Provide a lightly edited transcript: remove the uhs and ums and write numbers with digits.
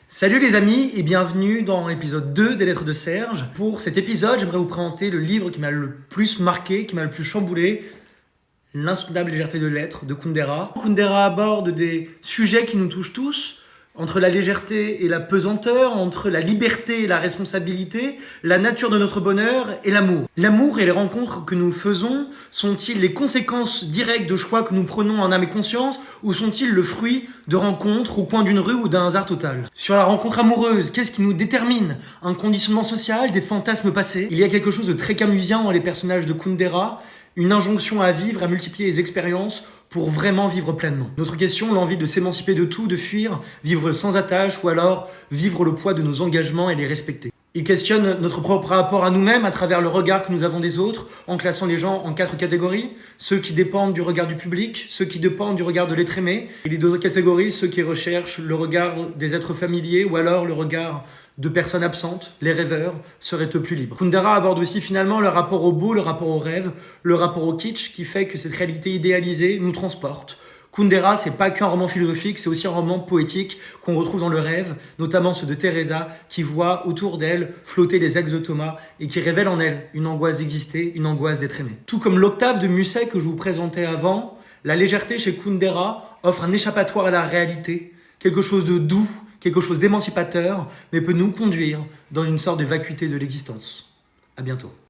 Salut les amis et bienvenue dans l'épisode 2 des Lettres de Serge. Pour cet épisode, j'aimerais vous présenter le livre qui m'a le plus marqué, qui m'a le plus chamboulé, L'insoutenable légèreté de l'être de Kundera. Kundera aborde des sujets qui nous touchent tous, entre la légèreté et la pesanteur, entre la liberté et la responsabilité, la nature de notre bonheur et l'amour. L'amour et les rencontres que nous faisons sont-ils les conséquences directes de choix que nous prenons en âme et conscience, ou sont-ils le fruit de rencontres au coin d'une rue ou d'un hasard total? Sur la rencontre amoureuse, qu'est-ce qui nous détermine? Un conditionnement social, des fantasmes passés? Il y a quelque chose de très camusien dans les personnages de Kundera, une injonction à vivre, à multiplier les expériences pour vraiment vivre pleinement. Notre question, l'envie de s'émanciper de tout, de fuir, vivre sans attache ou alors vivre le poids de nos engagements et les respecter. Il questionne notre propre rapport à nous-mêmes à travers le regard que nous avons des autres, en classant les gens en 4 catégories. Ceux qui dépendent du regard du public, ceux qui dépendent du regard de l'être aimé. Et les 2 autres catégories, ceux qui recherchent le regard des êtres familiers ou alors le regard de personnes absentes, les rêveurs, seraient-eux plus libres. Kundera aborde aussi finalement le rapport au beau, le rapport au rêve, le rapport au kitsch qui fait que cette réalité idéalisée nous transporte. Kundera, c'est pas qu'un roman philosophique, c'est aussi un roman poétique qu'on retrouve dans le rêve, notamment ceux de Teresa, qui voit autour d'elle flotter les ex de Thomas et qui révèle en elle une angoisse d'exister, une angoisse d'être aimée. Tout comme l'octave de Musset que je vous présentais avant, la légèreté chez Kundera offre un échappatoire à la réalité, quelque chose de doux, quelque chose d'émancipateur, mais peut nous conduire dans une sorte de vacuité de l'existence. À bientôt.